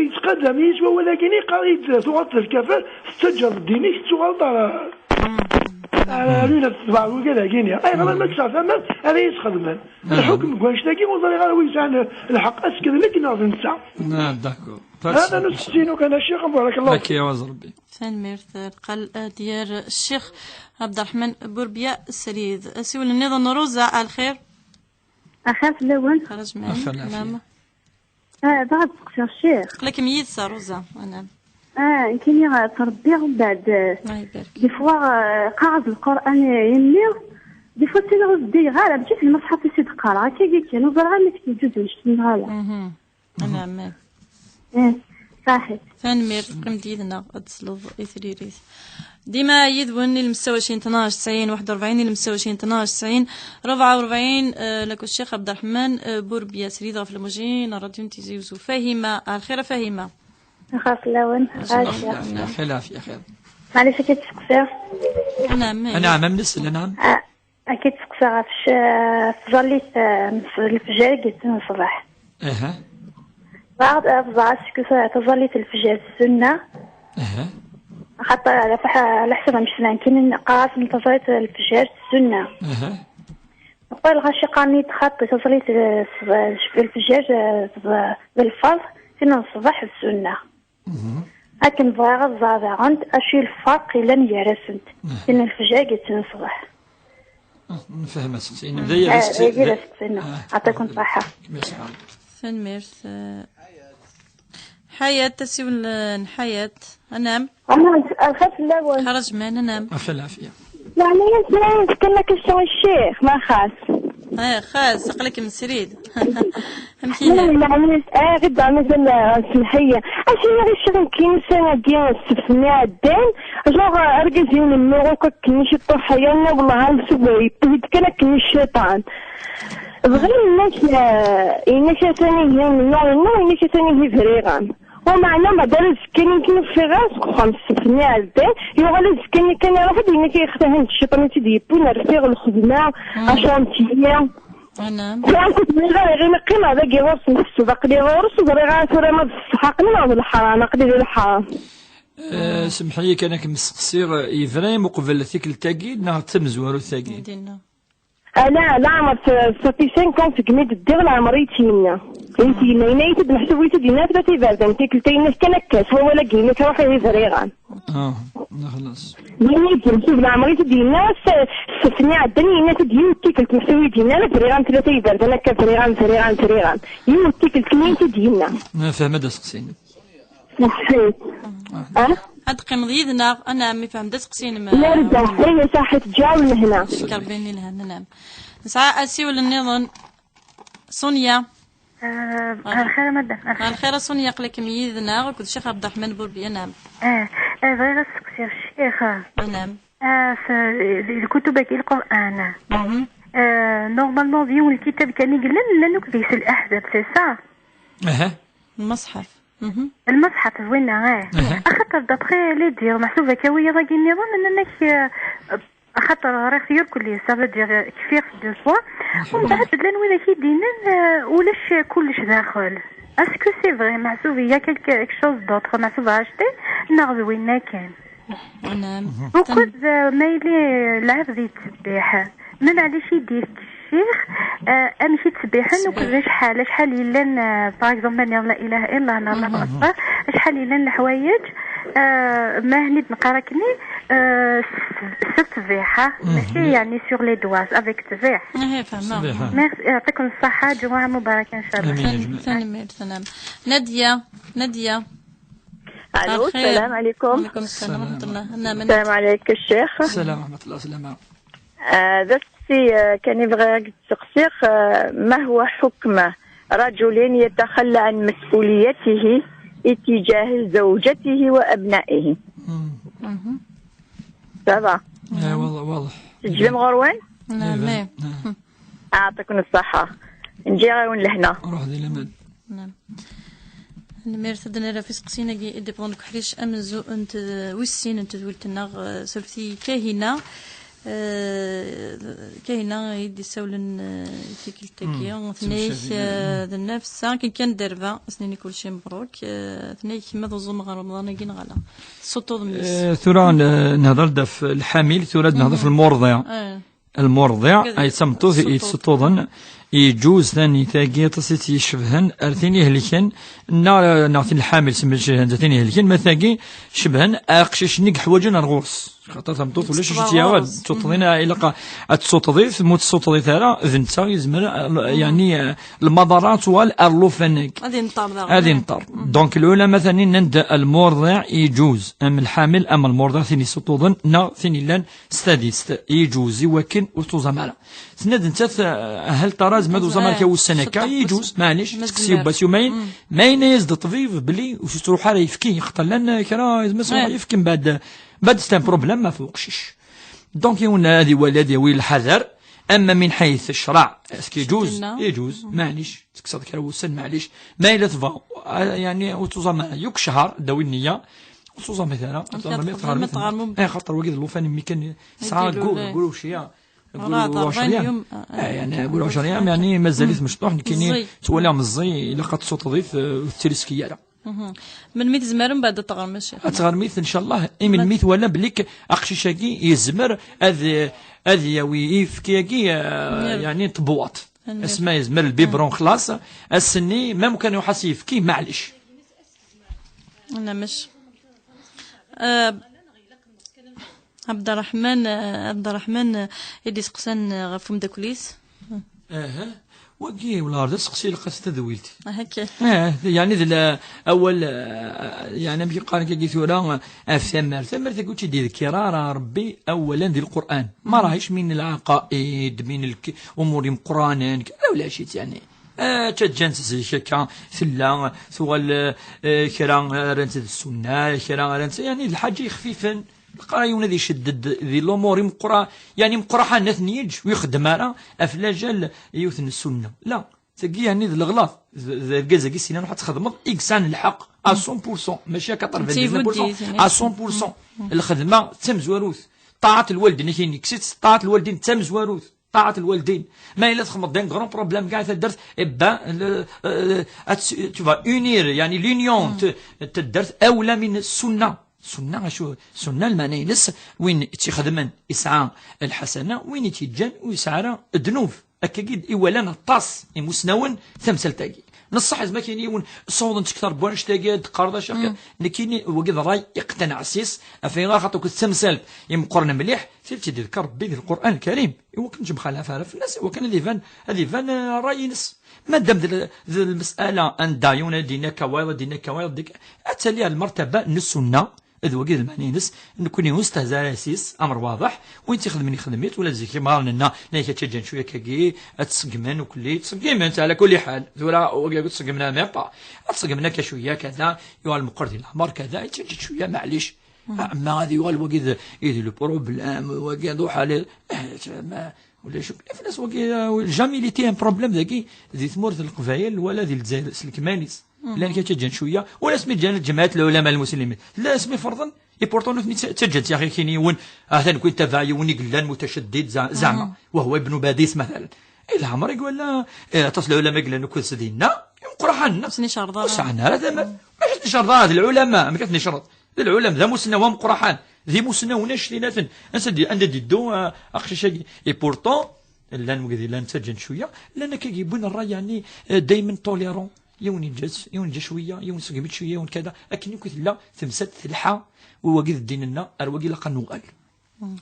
يتقدم يسوى ولكن يقريت تغطي الكفر تسجل الديني تغطى على لينا تبع وكذا كيني اي غير ما كسر ثما هذا يتخدم الحكم كواش تاكي وصل غير ويسان الحق اسكت لك نسى داكور هذا نسينو كان الشيخ بارك الله فيك يا وزر ربي ثانميرت القل ديال الشيخ عبد الرحمن بوربيا السريد سيول النظام روزا على الخير اخاف الاول خرج معنا نعم بعد تقصي الشيخ لكن يدسى روزا انا كاين تربيه بعد دي فوا قاعد القران يمي دي فوا تيغوز دي غالا بجيت في المصحف سيد قرا كي كانوا زرا ما كتجوز نشتي غالا نعم صحيح ثانمير قيم ديالنا تصلو اثريريس ديما يذون المستوى 12 90 41 المستوى 12 90 44 لك الشيخ عبد الرحمن بوربيا سريدة في الموجين راديو تيزي يوسف فاهمة الخير فاهمة نخاف اللون خلاف يا خير معليش كي تسقسي أنا عم نسأل نعم أكيد تسقسي في ظليت في الفجر قلت الصباح بعد أفضل تظليت الفجر السنة حتى على حسب مش لكن قاعد انتظرت الفجر السنة نقول غاشي قاني تخطي تظليت الفجر بالفرض فين الصباح السنة لكن بغا زاد عند أشي الفرق لن يرسنت فين الفجر قلت الصباح نفهم سيدي نبدا يا عطاكم صحة فين ميرث حياة تسيول حياة أنام أنا أخاف اللون خرج معنا نام أخي العافية يعني أنت كأنك الشيخ ما خاص خاص أقلك من سريد يعني غد مثلا سمحية أشي غير الشغل كاين سنة ديال السفناء الدين جوغ أرقزين النور كنيش الطحيان والله هالسبوي كان كنيش الشيطان بغير الناس ثاني هي النور الناس ثاني هي فريغان ومعنا ما دار السكاني كاين في غاس خمس سفناء الدين يوغال السكاني كان واحد اللي كيختهن الشيطان تيديبون رفيق الخدمة أشانتية نعم كنت غير نقيم هذا كيغوص نفسه باقي لي غورس وغير ترى ما بالحق ولا الحرام قليل الحرام سمحي كان كمسقسير إبراهيم وقبل ذيك التاكيد نهار تمزوارو التاكيد لا عمر 35 كون في كمية الدغل عمريتينا انتينا ينايتد محسوبيتو دينا ثلاثة باردان تيكلتين كان كاس هو ولا كينا كروحي فريغان خلاص ينايتد محسوب العمريتو دينا السفنية عدني ينايتد يوتيكلت محسوبي دينا فريغان ثلاثة باردان كا فريغان يوتيكلت كمية دينا فهم هذا سقسين نحيت هاد قمضيدنا أنا عمي فهم دا سقسين نرجع هي ساحة تجاول هنا كربيني لهنا نعم نسعى أسيول النظام سونيا الخير مدى الخير سونيا قلك ميدنا كنت الشيخ عبد الرحمن بوربي نعم غير السقسي الشيخ نعم في الكتب القرآن نورمالمون ديون الكتاب كان يقول لنا نكذيس الأحزاب سي سا المصحف المصحف وين اخطر دابخي لي دير محسوبه كويه راكي النظام انك اخطر غير خير كل صافا دير كثير في الدفوا ومن بعد لان ولا كيدينا ولاش كلش داخل اسكو سي فري محسوب يا كيلك شوز دوطخ محسوب عشتي ناخذ وين كان نعم وكنت مايلي العرض يتسبح من علاش يدير الشيخ امشي تسبيحا وكل شحال يلان باغ اكزومبل لا اله الا الله الله اكبر شحال يلان الحوايج ما هني نقراكني تسبيحه ماشي يعني سور لي دواز افيك تسبيح فهمه ميرسي يعطيكم الصحه جمعه مباركه ان شاء الله سلام ناديه الو السلام عليكم وعليكم السلام ورحمه الله السلام عليك الشيخ السلام ورحمه الله سلامه كان يبغى تسقسيق ما هو حكم رجل يتخلى عن مسؤوليته اتجاه زوجته وأبنائه سبا واضح تجلم غروان نعم أعطيكم الصحة نجي غير لهنا روح ذي لمد نعم الميرث دنا في سقسينا كي ديبونك حريش امزو انت وسين انت ولتنا سلفتي كاينه يدي سولن تيكلتاكي ثنيك النفس كان دربا سنيني كلشي مبروك ثنيك ما دوزو مع رمضان كي نغلا صوتو ثورا نهضر في الحامل ثورا نهضر في المرضع اي سمطو يتسطوضن يجوز ثاني ثاقية تصيت يشبهن ارثيني هلكن نعطي الحامل سمجهن ثاني هلكن ما ثاقي شبهن اقشش نق حواجنا الغوص خاطر تمطوط ولا شي تياود تصوتضينا الى تصوتضيف موت الصوتضي ثارا ذنتا يزمر يعني المضارات والارلوفنك هذه نطر دونك الاولى مثلا نند المرضع يجوز ام الحامل ام المرضع ثاني صوتوضن نا ثاني لان ستاديست يجوز يوكن وتوزمالا سند انت هل ترى زمادو زمان كاو السنة كا يجوز معليش تكسي باس يومين ما ينزد طبيب بلي وش تروح على يفكي يخطر لنا كرا مثلا يفكي بعد ستان بروبليم ما فوقش دونك يون هذه ولادي ويل الحذر. اما من حيث الشرع اسكي يجوز معليش تكسر كرا وسن معليش ما الا تفا يعني وتوزا يوك شهر داوي النية وتوزا مثلا خاطر وقيد اللوفان مي كان ساعه نقولوا شي نقولوا 20 يوم يعني نقولوا 20 يوم يعني مازال مشطوح كاينين تولى مزي الا قد تضيف التريسكيه من ميت زمارن بعد تغرمش تغرميث ان شاء الله اي من ميت ولا بليك اقشيشاكي يزمر هذه يويف كياكي يعني طبواط اسمها يزمر البيبرون خلاص السني ما ممكن يحاسيف كي معليش انا مش عبد الرحمن يدي سقسان غفهم داكوليس وكي ولا رد سقسي لقات تذويلتي هكا يعني ذا اول يعني بيجي قال كي ثورا ثمر تقولتي دير كرار ربي اولا ديال القران ما راهيش من العقائد من امور قرانا ولا شيء يعني تجنس شكا ثلا ثوال كرا رنت السنه كرا رنت يعني الحاجه خفيفا القرايون هذه يشدد ذي الامور مقرا يعني مقرا حنا ثنيج ويخدم على افلاجال يوثن السنه لا تلقي يعني ذي الغلاط كازاكي سينا حتى تخدم اكسان الحق 100% ماشي 99% 100% الخدمه تم زواروث طاعه الوالدين كاين كسيت طاعه الوالدين تم زواروث طاعه الوالدين ما الا تخمض دين غران بروبليم كاع تدرت ابا تو فا اونير يعني لونيون تدرت اولى من السنه سنة شو سنة المعنى لس وين تخدمن يسعى الحسنة وين يتجن ويسعى الذنوب أكيد إولا الطاس مسنون ثمثل تاجي نصح ما كاين يون صوت تكثر بونش تاجي قرضة شقة لكن وقد راي يقتنع سيس أفين خاطر كنت تمثل يمقرن مليح تذكر ربي في القرآن الكريم وكنت مخالفة في الناس وكان هذه فان راي نس ما دام ذي المسألة أن دايون دينا كوايض ديك أتالي المرتبة السنة إذا وجد المعني نس نكون يستهزأ سيس أمر واضح وين تخدمني خدميت ولا زي كيما لنا نايك تشجن شوية كاكي تسقمن وكلي تسقمن أنت على كل حال ذولا وقال تسقمنا ما با تسقمنا كشوية كذا يوال المقرد الأمر كذا تشجن شوية معليش أما هذه يوال وجد إذا البروبلام وجد ضوح على ما ولا شوف في ناس وجد جاميليتي ان بروبليم ذاكي ذي ثمورة القبائل ولا ذي الجزائر الكماليس لان كتجن شويه ولا اسمي جماعه العلماء المسلمين لا اسمي فرضا يبورتون تجد يا اخي كاين يون هذا كنت تبعي وني قلان متشدد زعما وهو ابن باديس مثلا الا عمر يقول لا تصل العلماء قلنا كل سدينا يقرا حنا سني شرطه وسعنا هذا ما شرط هذا العلماء ما كتني شرط العلماء ذا مسنا ومقرحان ذي مسنا وناش ليناتن انسدي عند دو اخشي شيء يبورتون لا نقدر لا نتسجن شويه لان كيجيبون الراي يعني دائما توليرون يون شويه يون سقمت شويه يون كذا لكن يمكن لا تمسد ثلحه ووقيد الدين لنا الوقي لقى نوغال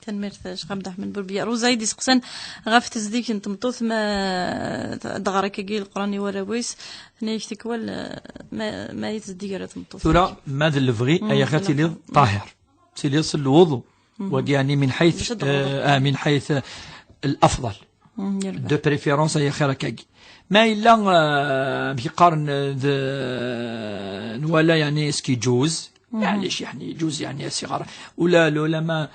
تنمرتاش غمدح من بربيا روزايدي سقسان غاف تزديك انت مطوث ما دغرك كي القراني ولا ويس نيفتك ولا ما يتزديك راه تمطوث ثورة ماذا الفغي اي خاتي لي طاهر سي لي يصل الوضوء ويعني من حيث من حيث الافضل دو بريفيرونس اي خير كاكي ما إلا بيقارن ولا يعني اسكي جوز معليش يعني يجوز يعني صغار ولا ما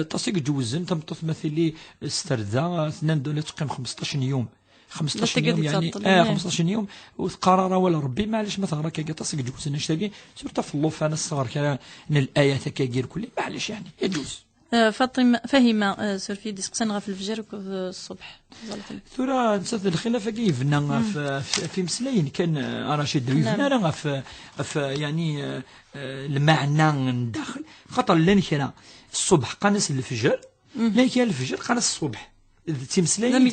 تصيق جوز انت مثلي استردا اثنين دول تقيم 15 يوم 15 يوم يعني 15 يوم وقرار ولا ربي معليش ما ثغرك كي تصيق جوز نشتاقي سورتا في اللوف انا الصغار كان الايات كاير كلي معليش يعني يجوز فاطمه فهيمه سورفي ديسكسان غا في الفجر الصبح ثورة نسات الخلافة كيفنا في مسلاين كان رشيد دويفنا راه في يعني المعنى نداخل خاطر لان كان الصبح قنص الفجر لا كان الفجر قنص الصبح تمسلاين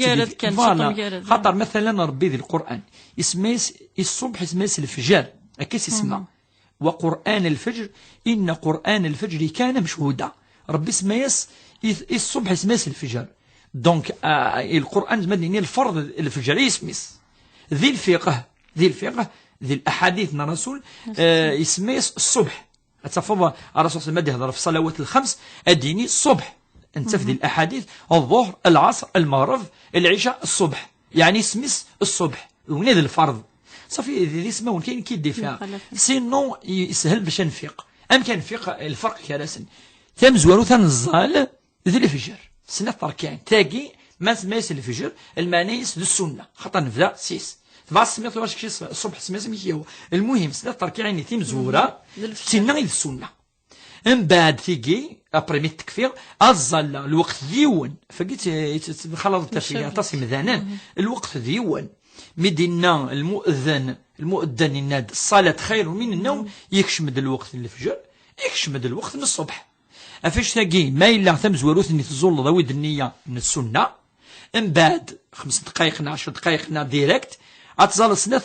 فوالا خاطر مثلا ربي ذي القرآن اسمه الصبح اسمه الفجر اكيس اسمه وقرآن الفجر إن قرآن الفجر كان مشهودا ربي اسمه الصبح اسمه الفجر دونك القرآن زمدني الفرض الفجر يسميس ذي الفقه ذي الأحاديث من الرسول يسميس الصبح أتصفى الرسول صلى الله عليه وسلم في الصلوات الخمس الديني الصبح انت في ذي الأحاديث الظهر العصر المغرب العشاء الصبح يعني سميس الصبح ونيد الفرض صافي ذي سما كاين كيدي فيها سينو يسهل باش نفيق كنفيق الفرق كراسن تمزوالو تنزال ذي الفجر سنة تركين تاقي ما سميس الفجر المانيس ذو السنة خاطر نبدا سيس تبع سميت واش كي الصبح سميت هو المهم سنة تركين تيمزورة سنة غير السنة من بعد تيجي ابري ميت التكفير الظل الوقت ديون فقيت خلاص التفكير تصي مذانا الوقت ديون مدينا المؤذن يناد الصلاة خير من النوم يكشمد الوقت الفجر يكشمد الوقت من الصبح افاش تاقي ما الا تمزوروث اني تزول ضويد النية من السنة من بعد 5 دقائق 10 دقائق ديريكت اتزال سنة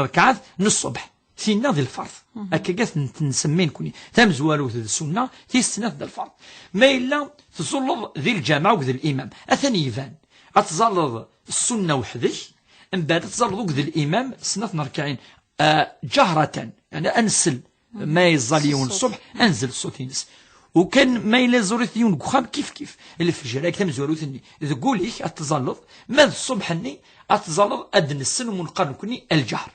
ركعات من الصبح سينا ذي الفرض هكا نسمين كوني تمزوروث السنة في السنة ذي الفرض ما الا تزول ذي الجامع وذي الامام اثني يفان اتزال السنة وحدك من بعد تزال ذي الامام سنة ركعين جهرة يعني انسل ما يزال يوم الصبح انزل الصوت ينس وكان ما إلا زوريثيون كخام كيف الفجر هاك تمزوروثني تقوليك اتزلط ما الصبحني اتزلط ادن السن ومنقرن كوني الجهر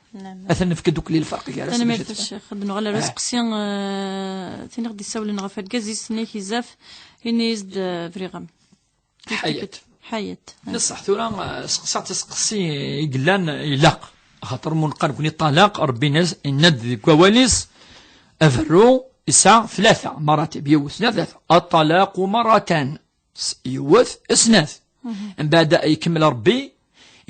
اثنا في كدوك لي الفرق كاع انا ما فاش خدنا على رزق سيان تي نغدي ساول نغفر كازي سني كيزاف اني زد فريغام حيات نصح ثورا سقسات تسقسي يقلان يلاق خاطر منقرن كوني طلاق ربي ناس ند كواليس افرو إسا 3 مراتب يوث 3 الطلاق مرتان يوث 2 من بعد يكمل ربي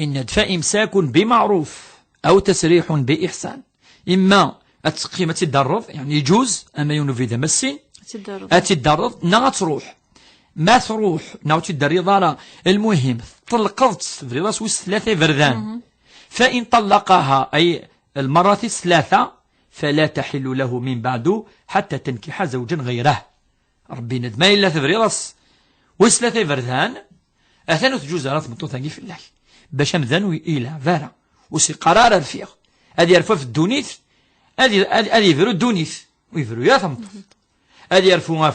إن دفع إمساك بمعروف أو تسريح بإحسان إما التقيمة تدرض يعني يجوز أما ينوفي ذا مسين تدرض نا تروح ما تروح نا تدرض المهم طلقت في راس 3 فردان فإن طلقها أي المرات 3 فلا تحل له من بعد حتى تنكح زوجا غيره ربي ندما إلا ثبريرس وثلاثة فردان أثنو تجوز رات مطوثاني في الله باش مذانو إلى فارا وسي قرار الفيغ هذه يرفو في الدونيث هذه يفرو الدونيث ويفرو يا ثمطوث هذه يرفوها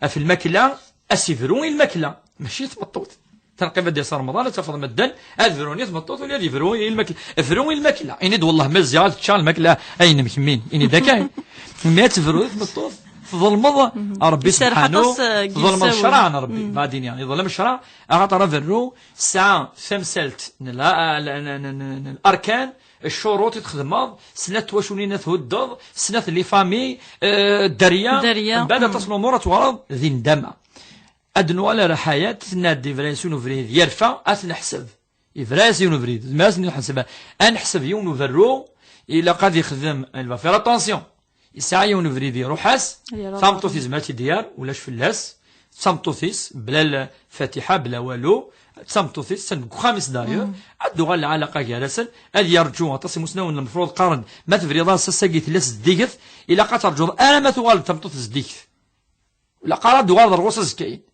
في الماكلة أسيفرو الماكلة ماشي تمطوث تنقيب ديال صار رمضان تفضل مدن الفروني تمطوط ولا يفرو الماكله فرو الماكله اني والله ما زياد تشال الماكله اين مكمين اني ذاك ما تفرو تمطوط ظلمض ربي سبحانه ظلم الشرع ربي بعدين يعني ظلم الشرع اعطى فرو الساعه ثمثلت الاركان الشروط تخدم سنه واشونينا تهدض سنه لي فامي الدريه بعد تصل امور تورد ذي ندمه أدنو على رحايات تنادي فراسيون وفريد يرفع أتنحسب فراسيون وفريد ما نحسبها أنحسب يوم وفرو إلا قد يخدم الفافير أطونسيون يسعى يوم وفريد يروحاس صامتوثيز ماتي ديار ولاش فلاس صامتوثيز بلا الفاتحة بلا والو صامتوثيز سنبقو 5 داير أدو غال العلاقة جالسا أدي يرجو أتصي مسنون المفروض قارن ما تفريضان سساقي تلاس الديكث إلا قد ترجو أنا ما تغال صامتوثيز ديكث ولا قارن دو غال الروسز كاين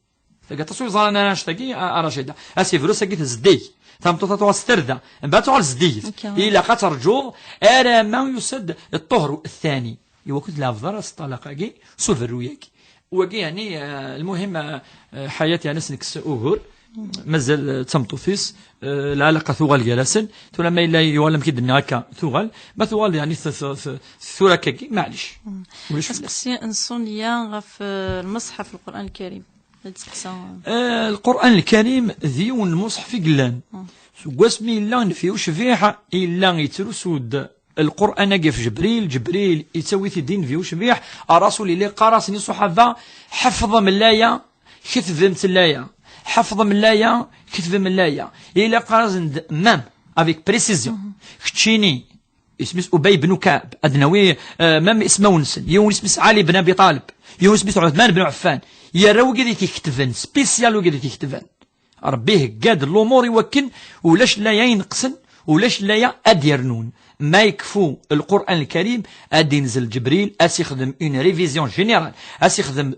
تصوير زال انا نشتكي ارشد اسيفرو سكيت زدي تمططوا استردا من بعد تعال زديت الى قطر جو ارى ما يسد الطهر الثاني يوكد الافضل الطلاقه سوفرو ياكي وكي يعني المهم حياتي انا سنكس اوغور مازال تمطوفيس العلاقه ثوغال جالسن ثم ما الا يولم كيدنا هكا ثوغال ما ثوغال يعني ثورة كاكي معليش اسكسي انسونيا غف المصحف القران الكريم القرآن الكريم ذيو المصحف قلان واسمي إلا نفيو شفيح إلا يترسود القرآن قف جبريل يتسوي الدين فيو شفيح الرسول اللي قارسني صحابة حفظ من الآية كتب من الآية حفظ من الآية كتب من الآية إلا قارسن مام افيك بريسيزيون كتشيني اسمه أبي بن كعب أدنوي مام اسمه ونسن يوم اسمه علي بن أبي طالب يوم اسمه عثمان بن عفان يراو قد تكتفن سبيسيال وقد تكتفن ربيه قاد الامور يوكن ولاش لا ينقصن ولاش لا اديرنون ما يكفو القران الكريم ادي ينزل جبريل اسيخدم اون ريفيزيون جينيرال اسيخدم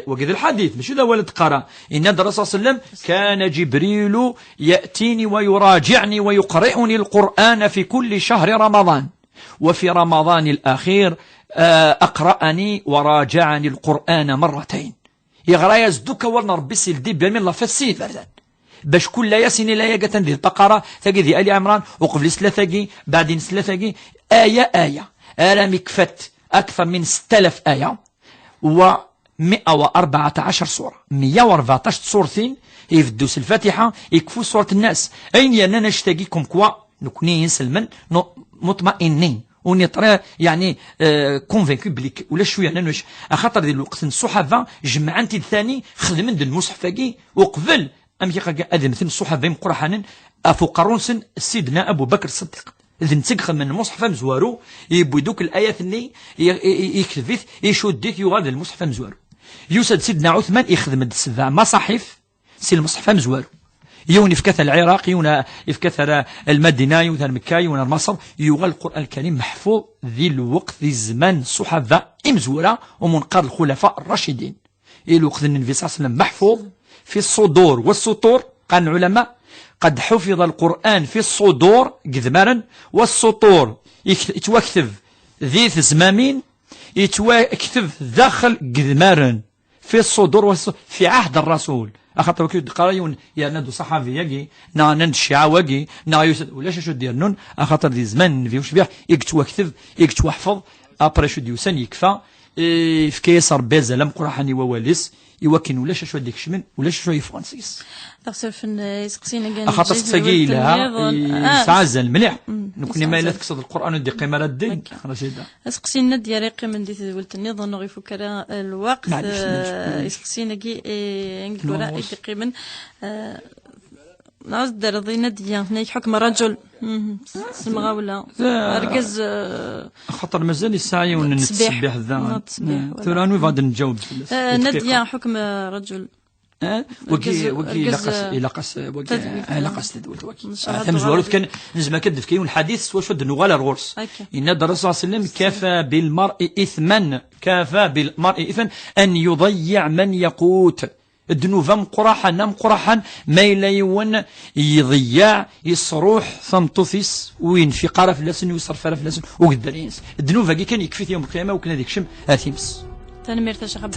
وقد الحديث ماشي لا ولد قرا ان الرسول صلى الله عليه وسلم كان جبريل ياتيني ويراجعني ويقرئني القران في كل شهر رمضان وفي رمضان الاخير اقرأني وراجعني القران مرتين يغرا يزدوك ورنا ربي سيلدي بيان الله فالسيد فردان باش كل ياسين لا يقتن ذي البقرة ثقي ذي آل عمران وقبل ثلاثة بعدين ثلاثة آية رامي كفت أكثر من 6000 آية و 114 سورة 114 سورتين يفدوس الفاتحة يكفو سورة الناس أين يانا نشتاقيكم كوا نكوني سلمن مطمئنين ونطرى يعني كونفينكو بليك ولا شويه انا واش خاطر ذي الوقت الصحابه جمعا انت الثاني خدمن ذا المصحف كي وقبل ام كي اذن مثل الصحابه مقرحان افقرون سن سيدنا ابو بكر الصديق اذن تخدم من المصحف مزوارو يبو دوك الايات اللي يكتبث يشديك يغاد المصحف مزوارو يوسد سيدنا عثمان يخدم السبع مصاحف سي المصحف مزوارو يوني في كثر العراق يونا في كثر المدينة يونا مكة يونا مصر يوغى القرآن الكريم محفوظ ذي الوقت ذي الزمان الصحابة إمزورة ومنقر الخلفاء الراشدين الوقت النبي صلى الله عليه وسلم محفوظ في الصدور والسطور قال العلماء قد حفظ القرآن في الصدور جذمارا والسطور يتوكتب ذي زمامين يتوكتب داخل جذمارا في الصدور في عهد الرسول أخطر كيد قرايون يا ندو صحابي يجي نند الشيعة وجي يوسد ولا شو دير نون أخطر ذي زمان في وش بيح يكتو كتب يكتو حفظ أبرا شو ديوسن يكفى في كيسر بيزا لم قرحني ووالس يوكن ولا شو ديك شمن ولا شو يفرنسيس تغسل في سقسينا كان أخطر سقي لها سعزل مليح نكون ما إلا تقصد القرآن ودي قيمة ردي سقسينا ديالي قيمة دي ولت النظام نغيفو كرا الوقت سقسينا كي انجلورا ايدي قيمة نعوز درضينا ديال هنا حكم رجل سمغا ولا أركز خطر مازال الساعي ونتسبح ذا ثورانو بعد نجاوب نديا حكم رجل وكي لقص تمزورو كان نجم كدف كاين الحديث واش ود نغال الغرس ان الرسول صلى الله عليه وسلم كفى بالمرء اثما ان يضيع من يقوت الذنوب مقرحا ما يليون يضيع يصروح ثمطفيس وين في قرف لسن ويصرف لسن وقدر الذنوب كان يكفي يوم القيامه وكان هذيك شم اثيمس تنمير تشخب